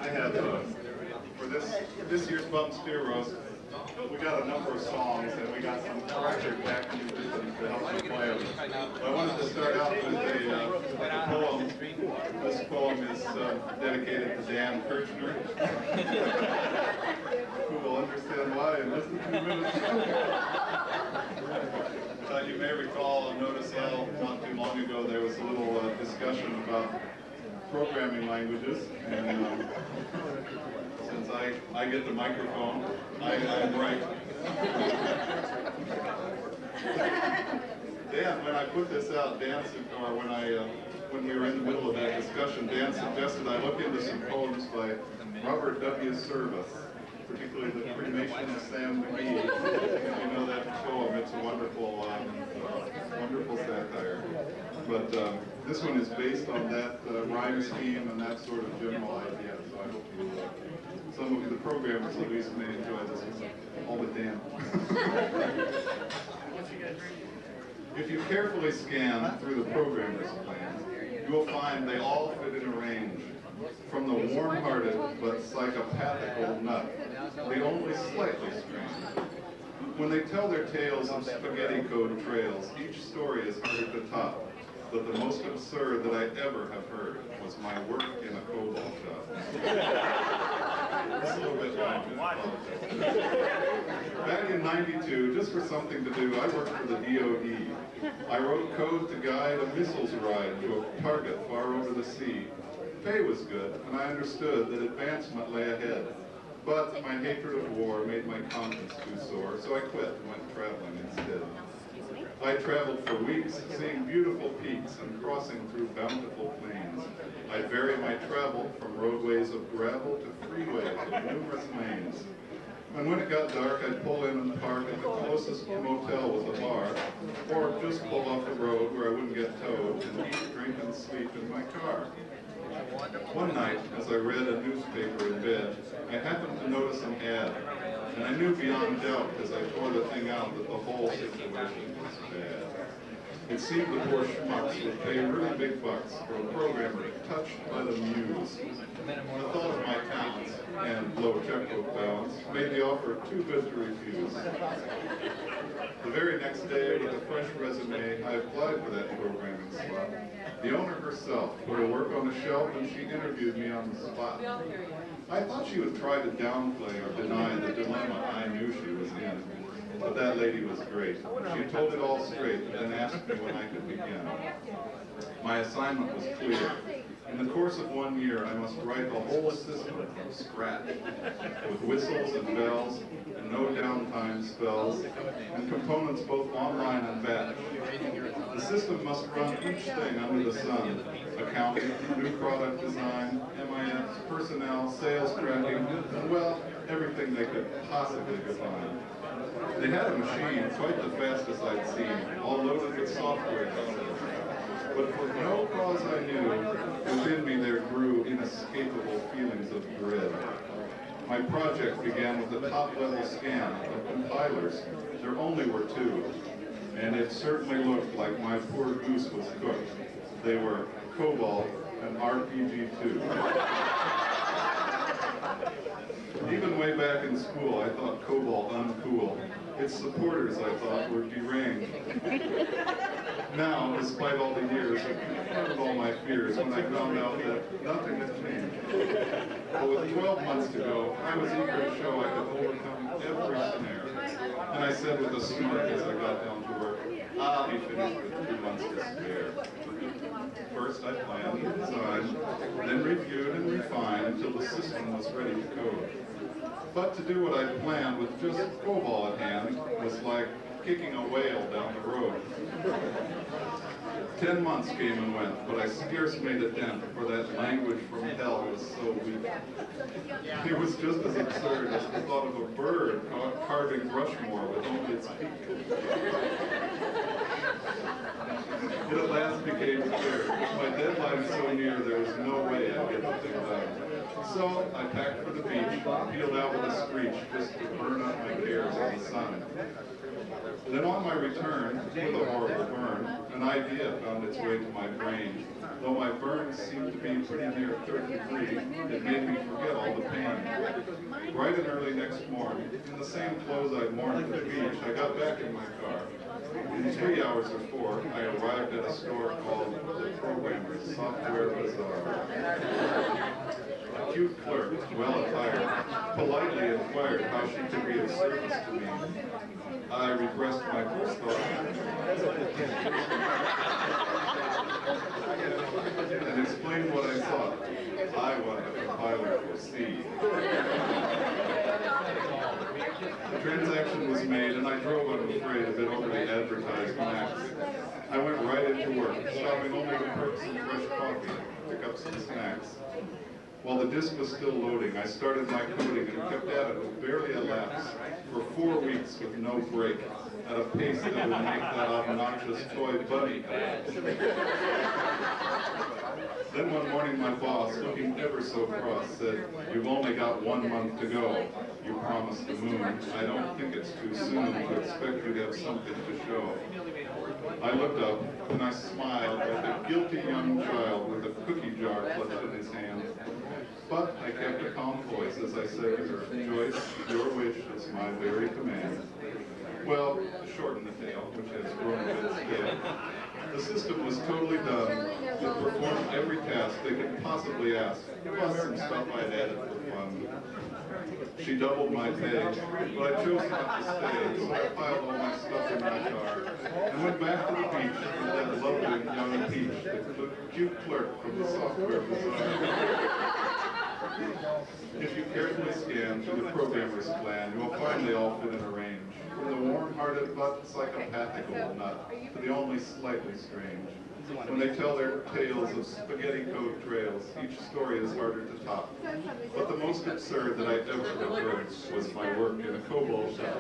I have, for this year's Bum Steer Roast, we got a number of songs and we got some record packages to help you play them. So I wanted to start out with a poem. This poem is dedicated to Dan Kirchner, who will understand why in less than 2 minutes. You may recall on Notice L not too long ago there was a little discussion about programming languages, and since I get the microphone, I'm right. Dan, when I put this out, or when we were in the middle of that discussion, Dan suggested I look into some poems by Robert W. Service, particularly the Cremation of Sam McGee. You know that poem, it's a wonderful, wonderful satire. But this one is based on that rhyme scheme and that sort of general idea, so I hope some of the programmers at least may enjoy this one. All but Dan. If you carefully scan through the programmer's plans, you will find they all fit in a range. From the warm-hearted but psychopathical nut, the only slightly strange. When they tell their tales of spaghetti code trails, each story is hard to top. But the most absurd that I ever have heard was my work in a COBOL shop. It's a little bit long. Back in '92, just for something to do, I worked for the DOD. I wrote code to guide a missiles ride to a target far over the sea. Pay was good, and I understood that advancement lay ahead. But my hatred of war made my conscience too sore, so I quit and went traveling instead. I traveled for weeks, seeing beautiful peaks and crossing through bountiful plains. I'd vary my travel from roadways of gravel to freeways of numerous lanes. And when it got dark, I'd pull in and park at the closest motel with a bar, or just pull off the road where I wouldn't get towed and eat, drink, and sleep in my car. One night, as I read a newspaper in bed, I happened to notice an ad, and I knew beyond doubt as I tore the thing out that the whole situation was bad. It seemed the poor schmucks would pay really big bucks for a programmer touched by the muse. The thought of my talents and low checkbook balance made the offer too good to refuse. The very next day, with a fresh resume, I applied for that programming slot. The owner herself put her work on the shelf and she interviewed me on the spot. I thought she would try to downplay or deny the dilemma I knew she was in. But that lady was great. She told it all straight and then asked me when I could begin. My assignment was clear. In the course of 1 year, I must write the whole system from scratch, with whistles and bells, and no downtime spells, and components both online and batch. The system must run each thing under the sun: accounting, new product design, MIS, personnel, sales tracking, and well, everything they could possibly define. They had a machine quite the fastest I'd seen, all loaded with software. But for no cause I knew, within me there grew inescapable feelings of dread. My project began with a top-level scan of compilers. There only were 2, and it certainly looked like my poor goose was cooked. They were COBOL and RPG-2. Even way back in school, I thought COBOL uncool. Its supporters, I thought, were deranged. Now, despite all the years, I confronted all my fears when I found out that nothing had changed. But with 12 months to go, I was eager to show I could overcome every scenario. And I said with a smirk as I got down to work, I'll be finished with 2 months to spare. First I planned, designed, then reviewed and refined until the system was ready to code. But to do what I planned with just COBOL at hand was like kicking a whale down the road. 10 months came and went, but I scarce made a dent, for that language from hell was so weak. It was just as absurd as the thought of a bird carving Rushmore with only its beak. It at last became clear. My deadline was so near there was no way I'd get the thing done. So I packed for the beach, peeled out with a screech just to burn up my cares in the sun. Then on my return, with a horrible burn, an idea found its way to my brain. Though my burns seemed to be be pretty near third degree, it made me forget all the pain. Bright and early next morning, in the same clothes I'd worn at the beach, I got back in my car. In 3 hours or 4, I arrived at a store called the Programmer's Software Bazaar. A cute clerk, well attired, politely inquired how she could be of service to me. I repressed my first thought and explained what I sought. I wanted a compiler for C. The transaction was made, and I drove, I'm afraid, a bit over the advertised max. I went right into work, shopping only to purchase some fresh coffee and pick up some snacks. While the disk was still loading, I started my coding and kept at it with barely a lapse for 4 weeks with no break, at a pace that would make that obnoxious toy bunny crash. Then one morning my boss, looking ever so cross, said, "You've only got 1 month to go. You promised the moon. I don't think it's too soon to expect you to have something to show." I looked up and I smiled like a guilty young child with a cookie jar clutched in his hand. But I kept a calm voice as I said to her, "Joyce, your wish is my very command." Well, to shorten the tale, which has grown a bit stale, the system was totally done. It performed every task they could possibly ask, plus some stuff I'd added for fun. She doubled my pay, but I chose not to stay, so I piled all my stuff in my car and went back to the beach with that lovely young peach, the cute clerk from the software bazaar. If you carefully scan through the programmer's plan, you will find they all fit in a range, from the warm-hearted but psychopathical nut to the only slightly strange. When they tell their tales of spaghetti code trails, each story is harder to top. But the most absurd that I ever heard was my work in a COBOL shop.